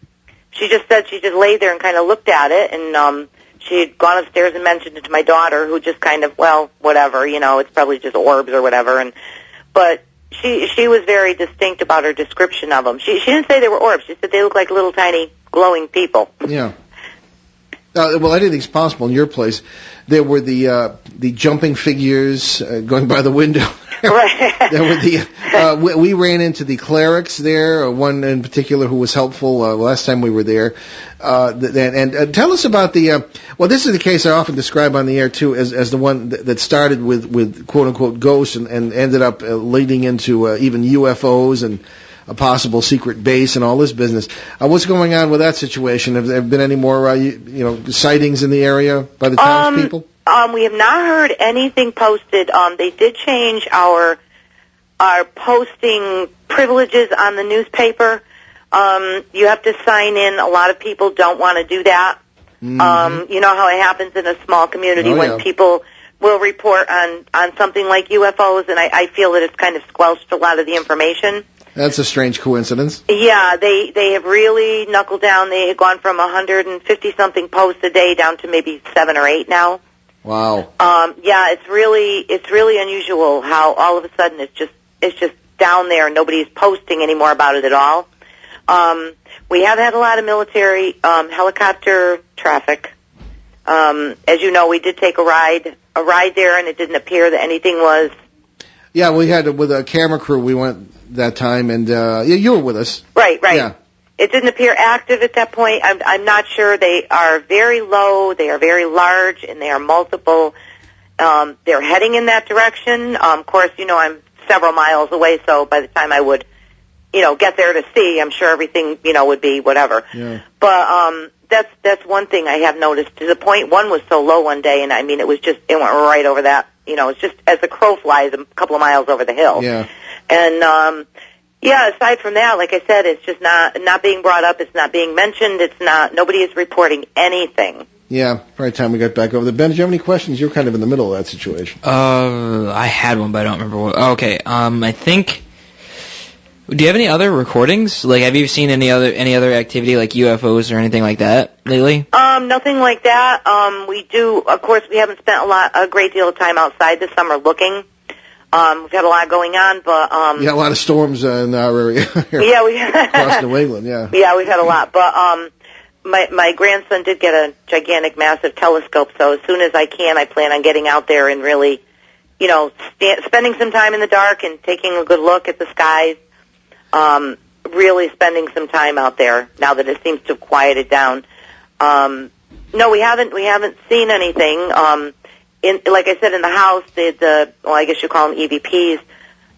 She just said she just laid there and kind of looked at it, and she had gone upstairs and mentioned it to my daughter, who just kind of, well, whatever, it's probably just orbs or whatever. But she was very distinct about her description of them. She didn't say they were orbs. She said they look like little tiny glowing people. Yeah. Well, anything's possible in your place. There were the jumping figures going by the window. Right. There were we ran into the clerics there. One in particular who was helpful last time we were there. And tell us about the. Well, this is the case I often describe on the air too, as the one that started with quote unquote ghosts and ended up leading into even UFOs and a possible secret base and all this business. What's going on with that situation? Have there been any more, sightings in the area by the townspeople? We have not heard anything posted. They did change our posting privileges on the newspaper. You have to sign in. A lot of people don't want to do that. Mm-hmm. You know how it happens in a small community when people will report on something like UFOs, and I feel that it's kind of squelched a lot of the information. That's a strange coincidence. Yeah, they have really knuckled down. They had gone from 150-something posts a day down to maybe 7 or 8 now. Wow. Yeah, it's really unusual how all of a sudden it's just down there and nobody's posting anymore about it at all. We have had a lot of military helicopter traffic. As you know, we did take a ride there, and it didn't appear that anything was. Yeah, we had with a camera crew. We went that time, and you were with us. Right. Yeah. It didn't appear active at that point. I'm not sure. They are very low. They are very large, and they are multiple. They're heading in that direction. Of course, I'm several miles away, so by the time I would, get there to see, I'm sure everything, would be whatever. Yeah. But that's one thing I have noticed. To the point, one was so low one day, and it was just, it went right over that. It's just as the crow flies a couple of miles over the hill. Yeah. And aside from that, like I said, it's just not being brought up. It's not being mentioned. Nobody is reporting anything. Yeah, right time we got back over there. Ben, did you have any questions? You're kind of in the middle of that situation. I had one, but I don't remember what. Okay, I think. Do you have any other recordings? Like, have you seen any other activity like UFOs or anything like that lately? Nothing like that. We do, of course, we haven't spent a great deal of time outside this summer looking. We've had a lot going on, but a lot of storms in our area. Yeah, we across New England. Yeah. Yeah, we've had a lot, but my grandson did get a gigantic, massive telescope. So as soon as I can, I plan on getting out there and really, spending some time in the dark and taking a good look at the skies. Really spending some time out there now that it seems to have quieted down. No, we haven't seen anything. Like I said, in the house, I guess you call them EVPs,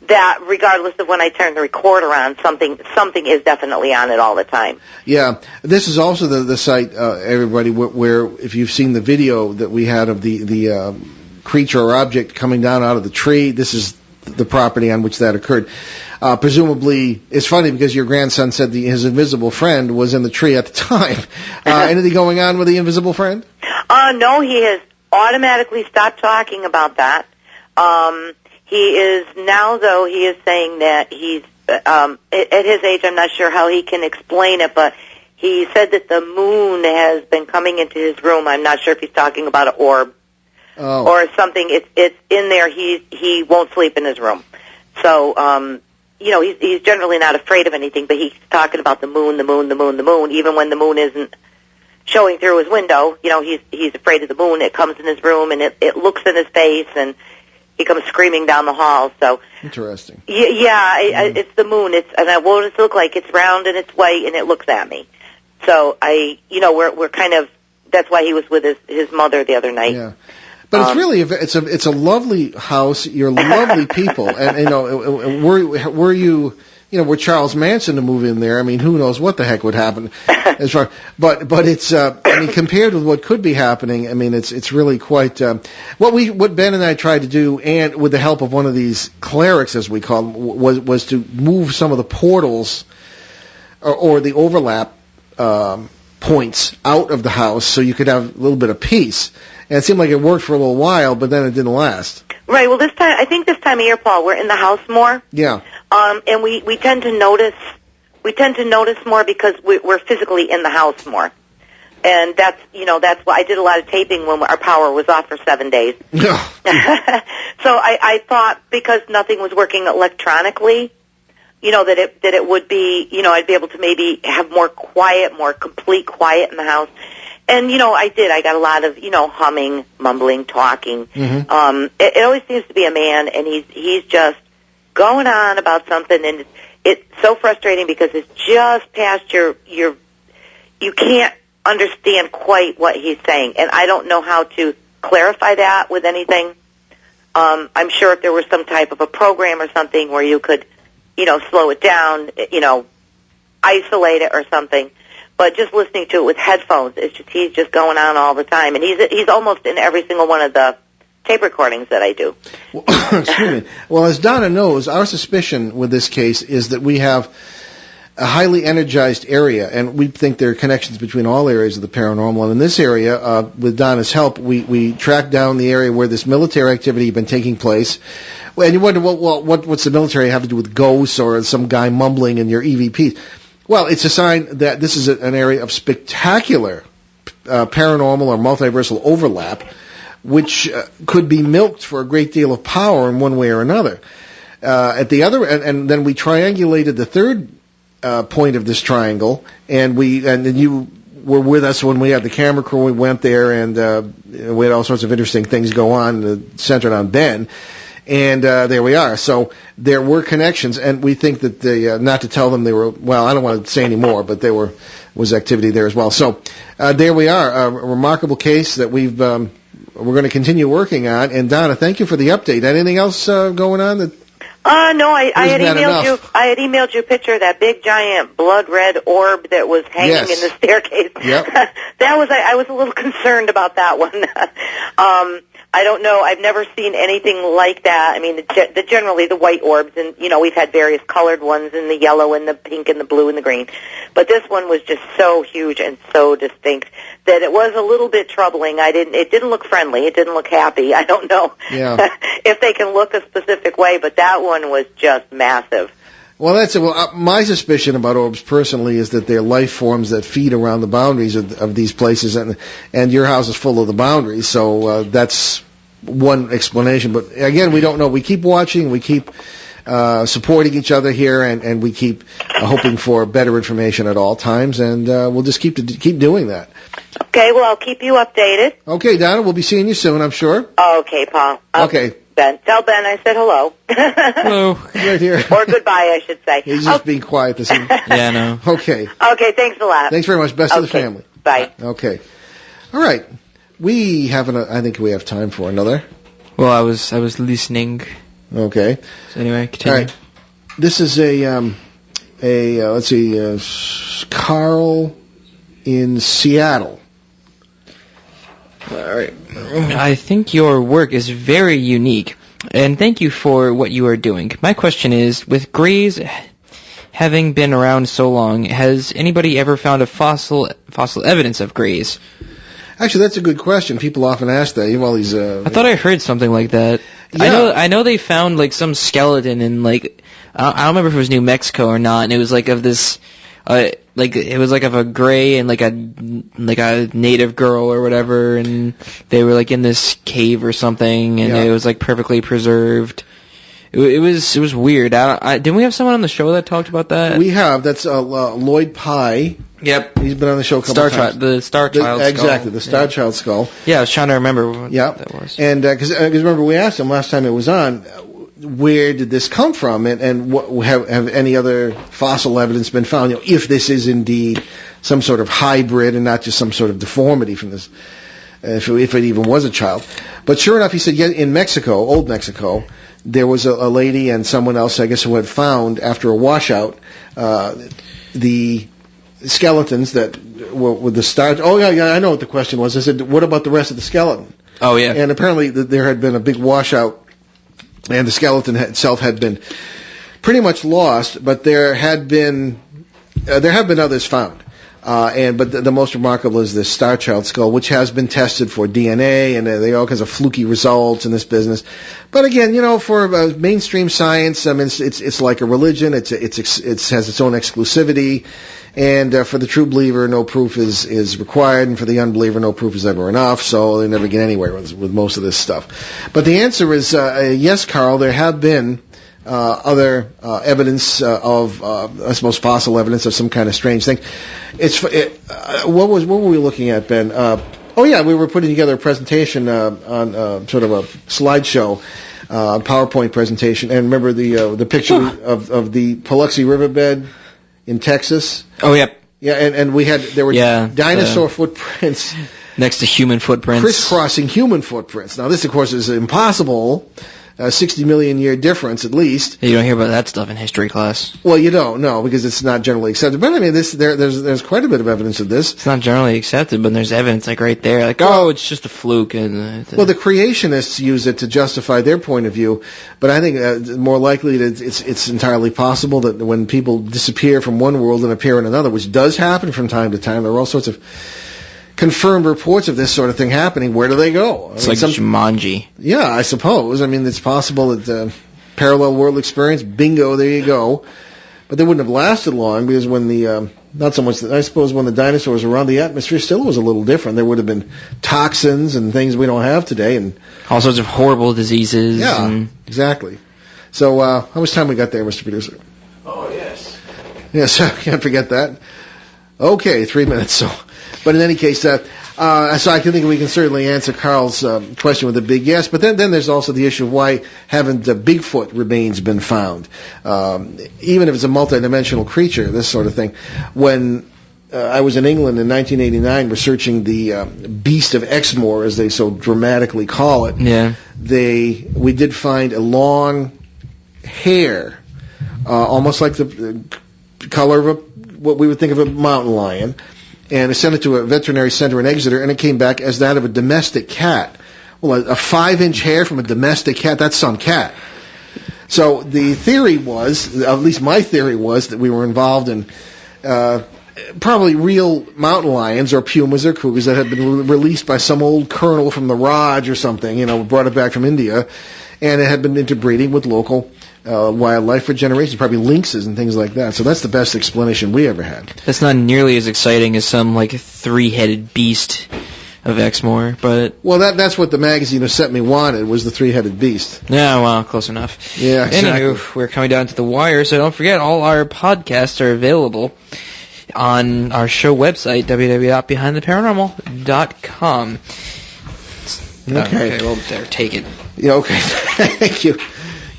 that regardless of when I turn the recorder on, something is definitely on it all the time. Yeah. This is also the site, everybody, where if you've seen the video that we had of the creature or object coming down out of the tree, this is the property on which that occurred. Presumably, it's funny because your grandson said his invisible friend was in the tree at the time. Anything going on with the invisible friend? No, he has automatically stopped talking about that. He is now, though, he is saying that he's, at his age, I'm not sure how he can explain it, but he said that the moon has been coming into his room. I'm not sure if he's talking about an orb or something. It's in there. He won't sleep in his room. So, he's generally not afraid of anything, but he's talking about the moon, even when the moon isn't showing through his window. He's afraid of the moon. It comes in his room, and it looks in his face, and he comes screaming down the hall. So interesting. It's the moon. And what does it look like? It's round and it's white, and it looks at me. So we're kind of. That's why he was with his mother the other night. Yeah. But it's really it's a lovely house. You're lovely people, and were you were Charles Manson to move in there, I mean, who knows what the heck would happen. But it's, compared with what could be happening, I mean, it's really quite, what Ben and I tried to do, and with the help of one of these clerics, as we call them, was to move some of the portals, or the overlap, points out of the house so you could have a little bit of peace. And it seemed like it worked for a little while, but then it didn't last. Right. Well, I think this time of year, Paul, we're in the house more. Yeah. And we tend to notice more because we're physically in the house more. And that's why I did a lot of taping when our power was off for 7 days. So I thought because nothing was working electronically, that it would be, I'd be able to maybe have more complete quiet in the house. And, I did. I got a lot of, humming, mumbling, talking. Mm-hmm. It always seems to be a man, and he's just going on about something, and it's so frustrating because it's just past you can't understand quite what he's saying, and I don't know how to clarify that with anything. I'm sure if there was some type of a program or something where you could, slow it down, isolate it or something. But just listening to it with headphones, he's just going on all the time, and he's almost in every single one of the tape recordings that I do. Well, excuse me. Well, as Donna knows, our suspicion with this case is that we have a highly energized area, and we think there are connections between all areas of the paranormal. And in this area, with Donna's help, we tracked down the area where this military activity had been taking place. And you wonder, what's the military have to do with ghosts or some guy mumbling in your EVPs? Well, it's a sign that this is an area of spectacular paranormal or multiversal overlap, which could be milked for a great deal of power in one way or another. At the other, and then we triangulated the third point of this triangle, and then you were with us when we had the camera crew. We went there, and we had all sorts of interesting things go on centered on Ben. And there we are. So there were connections, and we think that not to tell them they were, well, I don't want to say any more, but there was activity there as well. So there we are, a remarkable case that we're going to continue working on. And Donna, thank you for the update. Anything else going on? No, I had emailed you. I had emailed you a picture of that big giant blood red orb that was hanging in the staircase. Yep. I was a little concerned about that one. I don't know. I've never seen anything like that. I mean, generally the white orbs, and we've had various colored ones, and the yellow, and the pink, and the blue, and the green. But this one was just so huge and so distinct that it was a little bit troubling. It didn't look friendly. It didn't look happy. I don't know if they can look a specific way, but that one was just massive. Well, my suspicion about orbs personally is that they're life forms that feed around the boundaries of these places, and your house is full of the boundaries, so that's one explanation. But again, we don't know. We keep watching, we keep supporting each other here, and we keep hoping for better information at all times, and we'll just keep doing that. Okay, well, I'll keep you updated. Okay, Donna, we'll be seeing you soon, I'm sure. Okay, Paul. Okay. Ben. Tell Ben I said hello. Hello. Right here. Or goodbye, I should say. He's just being quiet this evening. Yeah, I know. Okay. Okay, thanks a lot. Thanks very much. Best to the family. Bye. Okay. All right. I think we have time for another. Well, I was listening. Okay. So anyway, continue. All right. This is let's see, Carl in Seattle. All right. I think your work is very unique, and thank you for what you are doing. My question is, with grays having been around so long, has anybody ever found a fossil evidence of grays? Actually, that's a good question. People often ask that. Even all these. I thought I heard something like that. Yeah. I know they found like some skeleton in like I don't remember if it was New Mexico or not, and it was like of this. It was like of a gray and like a native girl or whatever, and they were like in this cave or something, and it was like perfectly preserved. It was weird. Didn't we have someone on the show that talked about that? We have. That's Lloyd Pye. Yep. He's been on the show a couple times. The Star Child skull. Exactly, the Star Child skull. Yeah, I was trying to remember what that was. And because remember we asked him last time it was on, where did this come from, and what, have any other fossil evidence been found? If this is indeed some sort of hybrid and not just some sort of deformity from this, if it even was a child. But sure enough, he said, in Mexico, old Mexico, there was a lady and someone else, I guess, who had found, after a washout, the skeletons that were with the stars. Oh, yeah, I know what the question was. I said, what about the rest of the skeleton? Oh, yeah. And apparently there had been a big washout, and the skeleton itself had been pretty much lost, but there have been others found. But the most remarkable is this Star Child skull, which has been tested for DNA, and there are all kinds of fluky results in this business. But again, for mainstream science, I mean, it's like a religion. It has its own exclusivity, and for the true believer, no proof is required, and for the unbeliever, no proof is ever enough. So they never get anywhere with most of this stuff. But the answer is yes, Carl. There have been other evidence of, I suppose, fossil evidence of some kind of strange thing. What were we looking at, Ben? We were putting together a presentation on sort of a slideshow, PowerPoint presentation, and remember the picture of the Paluxy Riverbed in Texas? Oh, yep. Yeah, and there were dinosaur footprints next to human footprints, crisscrossing human footprints. Now, this, of course, is impossible. 60 million year difference at least. You don't hear about that stuff in history class. Well, you don't, no, because it's not generally accepted. But I mean, there's quite a bit of evidence of this. It's not generally accepted, but there's evidence right there. It's just a fluke. And the creationists use it to justify their point of view. But I think more likely that it's entirely possible that when people disappear from one world and appear in another, which does happen from time to time, there are all sorts of confirmed reports of this sort of thing happening. Where do they go? It's like Jumanji. Yeah, I suppose. I mean, it's possible that parallel world experience, bingo, there you go. But they wouldn't have lasted long because when not so much, I suppose when the dinosaurs were around, the atmosphere still was a little different. There would have been toxins and things we don't have today. And all sorts of horrible diseases. Yeah, exactly. So how much time we got there, Mr. Producer? Oh, yes. Yes, I can't forget that. Okay, 3 minutes, so... But in any case, so I think we can certainly answer Carl's question with a big yes. But then there's also the issue of why haven't Bigfoot remains been found? Even if it's a multidimensional creature, this sort of thing. When I was in England in 1989 researching the Beast of Exmoor, as they so dramatically call it, we did find a long hair, almost like the color of what we would think of a mountain lion, and I sent it to a veterinary center in Exeter, and it came back as that of a domestic cat. Well, a 5-inch hair from a domestic cat, that's some cat. So the theory was, at least my theory was, that we were involved in probably real mountain lions or pumas or cougars that had been released by some old colonel from the Raj or something, brought it back from India, and it had been interbreeding with local wildlife for generations, probably lynxes and things like that. So that's the best explanation we ever had. That's not nearly as exciting as some 3-headed beast of Exmoor, but... Well, that's what the magazine who sent me wanted, was the 3-headed beast. Yeah, well, close enough. Yeah, exactly. Anywho, we're coming down to the wire, so don't forget, all our podcasts are available on our show website, www.behindtheparanormal.com. Okay. Well, there, take it. Yeah, okay. Thank you.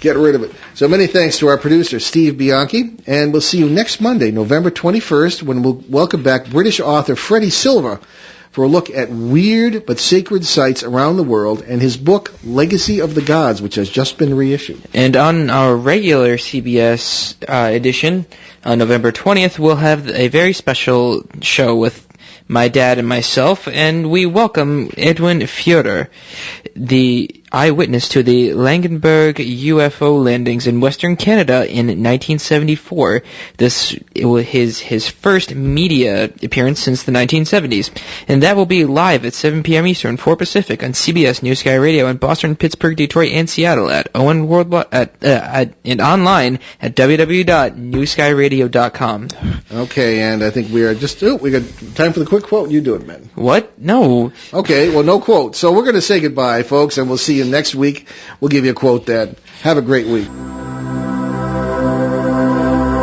Get rid of it. So many thanks to our producer, Steve Bianchi, and we'll see you next Monday, November 21st, when we'll welcome back British author Freddie Silva for a look at weird but sacred sites around the world and his book, Legacy of the Gods, which has just been reissued. And on our regular CBS edition, on November 20th, we'll have a very special show with my dad and myself, and we welcome Edwin Feurer, the eyewitness to the Langenberg UFO landings in Western Canada in 1974. This was his first media appearance since the 1970s, and that will be live at 7 p.m. Eastern, 4 Pacific on CBS New Sky Radio in Boston, Pittsburgh, Detroit, and Seattle at Owen Worldwide and online at www.newskyradio.com. Okay, and I think we are we got time for the quick quote. You do it, man. What? No. Okay, well, no quote. So we're going to say goodbye, folks, and we'll see you next week. We'll give you a quote, Dad. Have a great week.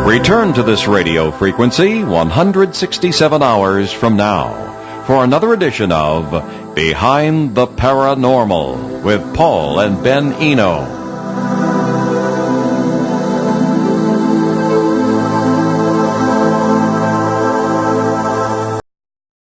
Return to this radio frequency 167 hours from now for another edition of Behind the Paranormal with Paul and Ben Eno.